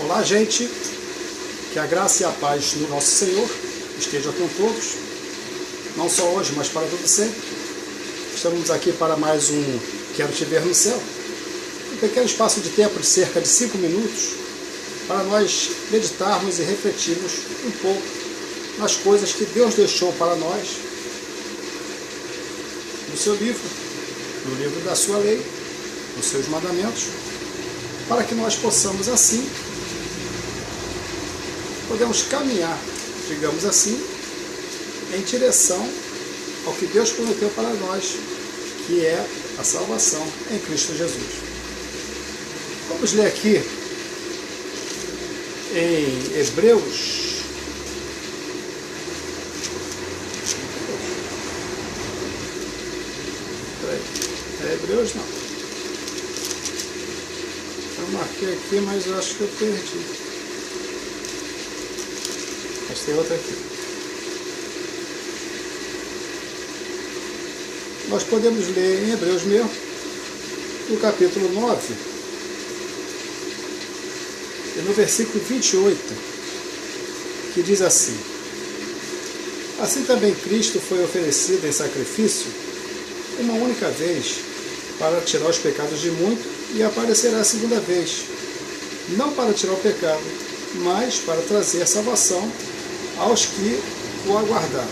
Olá, gente, que a graça e a paz do nosso Senhor esteja com todos, não só hoje, mas para todo sempre. Estamos aqui para mais um Quero Te Ver no Céu, um pequeno espaço de tempo de cerca de 5 minutos, para nós meditarmos e refletirmos um pouco nas coisas que Deus deixou para nós no seu livro, no livro da sua lei, nos seus mandamentos, para que nós possamos assim, podemos caminhar, digamos assim, em direção ao que Deus prometeu para nós, que é a salvação em Cristo Jesus. Vamos ler aqui em Hebreus, Hebreus não. Eu marquei aqui, mas eu acho que eu perdi. Mas tem outra aqui. Nós podemos ler em Hebreus mesmo, no capítulo 9, e no versículo 28, que diz assim: assim também Cristo foi oferecido em sacrifício uma única vez para tirar os pecados de muito, e aparecerá a segunda vez, não para tirar o pecado, mas para trazer salvação aos que o aguardaram.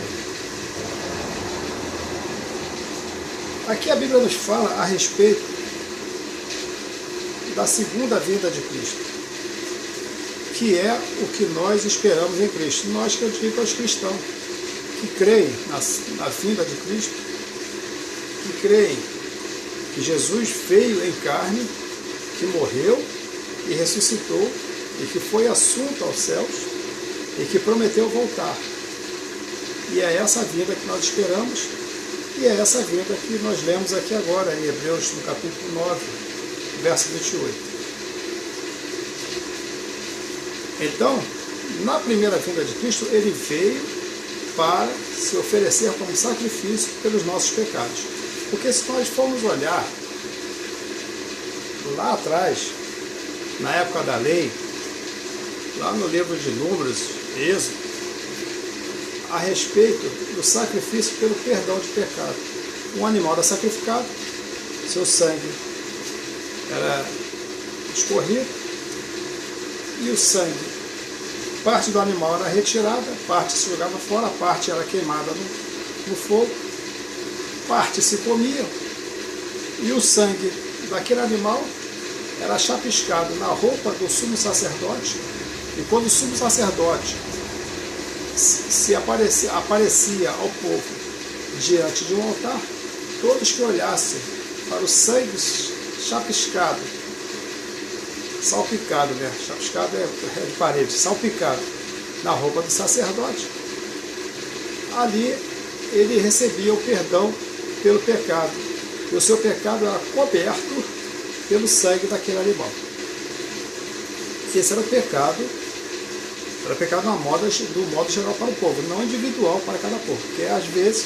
Aqui a Bíblia nos fala a respeito da segunda vinda de Cristo, que é o que nós esperamos em Cristo. Nós, que eu digo aos cristãos que creem na vinda de Cristo, que creem que Jesus veio em carne, que morreu e ressuscitou, e que foi assunto aos céus, e que prometeu voltar. E é essa vinda que nós esperamos, e é essa vinda que nós lemos aqui agora, em Hebreus, no capítulo 9, verso 28. Então, na primeira vinda de Cristo, ele veio para se oferecer como sacrifício pelos nossos pecados. Porque se nós formos olhar lá atrás, na época da lei, lá no livro de Números, Êxodo, a respeito do sacrifício pelo perdão de pecado. Um animal era sacrificado, seu sangue era escorrido, e o sangue, parte do animal era retirada, parte se jogava fora, parte era queimada no fogo, parte se comia, e o sangue daquele animal era chapiscado na roupa do sumo sacerdote, e quando o sumo sacerdote se aparecia ao povo diante de um altar, todos que olhassem para o sangue chapiscado, salpicado, né? Chapiscado é de parede, salpicado na roupa do sacerdote, ali ele recebia o perdão pelo pecado, e o seu pecado era coberto pelo sangue daquele animal. Esse era o pecado do modo geral para o povo, não individual para cada povo, porque às vezes,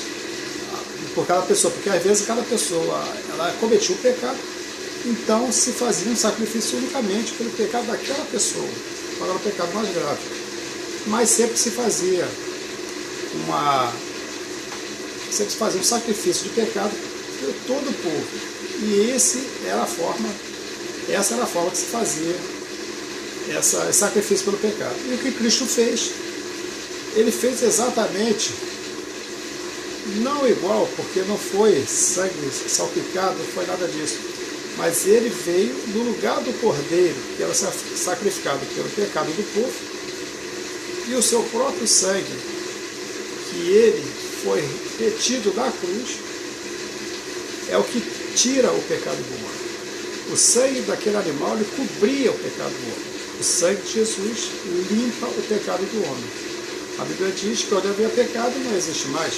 por cada pessoa, porque às vezes cada pessoa ela cometia o pecado, então se fazia um sacrifício unicamente pelo pecado daquela pessoa, para o pecado mais grave. Mas sempre se fazia um sacrifício de pecado por todo o povo. E essa era a forma que se fazia esse sacrifício pelo pecado. E o que Cristo fez? Ele fez exatamente, não igual, porque não foi sangue salpicado, não foi nada disso, mas ele veio no lugar do cordeiro, que era sacrificado pelo pecado do povo, e o seu próprio sangue, que ele foi retido da cruz, é o que tira o pecado do homem. O sangue daquele animal ele cobria o pecado do homem. O sangue de Jesus limpa o pecado do homem. A Bíblia diz que onde havia pecado não existe mais.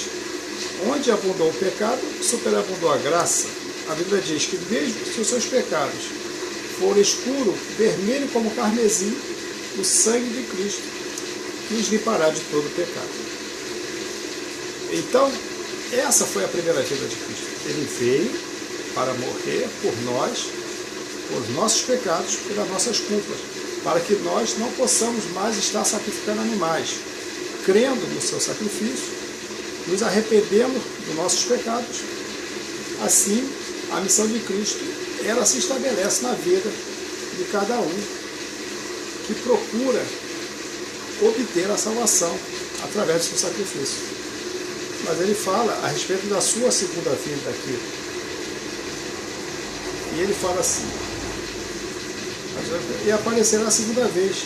Onde abundou o pecado, superabundou a graça. A Bíblia diz que mesmo se os seus pecados forem escuro, vermelho como carmesim, o sangue de Cristo nos limpará de todo o pecado. Então, essa foi a primeira vinda de Cristo. Ele veio para morrer por nós, por nossos pecados, pelas nossas culpas. para que nós não possamos mais estar sacrificando animais. Crendo no seu sacrifício, nos arrependemos dos nossos pecados. Assim, a missão de Cristo, ela se estabelece na vida de cada um que procura obter a salvação através do seu sacrifício. Mas ele fala a respeito da sua segunda vinda aqui. E ele fala assim: e aparecerá a segunda vez,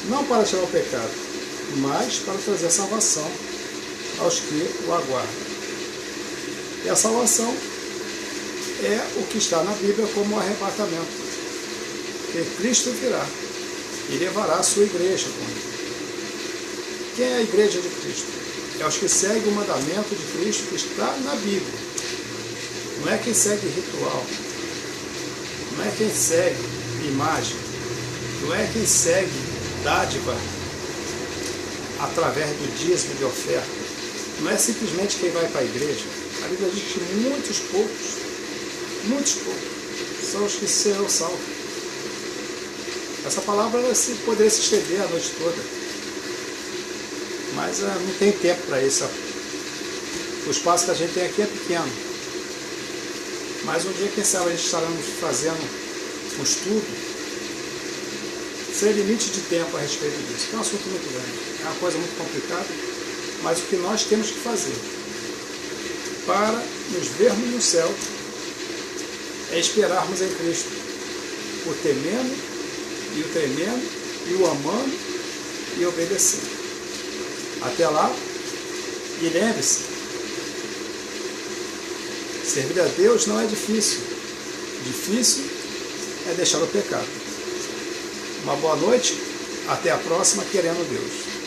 não para tirar o pecado, mas para trazer a salvação aos que o aguardam. E a salvação é o que está na Bíblia como um arrebatamento. Que Cristo virá e levará a sua igreja com ele. Quem é a igreja de Cristo? É os que seguem o mandamento de Cristo que está na Bíblia. Não é quem segue ritual. Não é quem segue imagem. Não é quem segue dádiva através do dízimo de oferta. Não é simplesmente quem vai para a igreja. A Bíblia diz que muitos poucos são os que serão salvos. Essa palavra poderia se estender a noite toda, mas não tem tempo para isso. O espaço que a gente tem aqui é pequeno, mas um dia, quem sabe, a gente estaremos fazendo um estudo sem limite de tempo a respeito disso. É um assunto muito grande, é uma coisa muito complicada, mas o que nós temos que fazer para nos vermos no céu é esperarmos em Cristo, o temendo e o tremendo e o amando e obedecendo. Até lá, e lembre-se, servir a Deus não é difícil. Difícil é deixar o pecado. Uma boa noite, até a próxima, querendo Deus.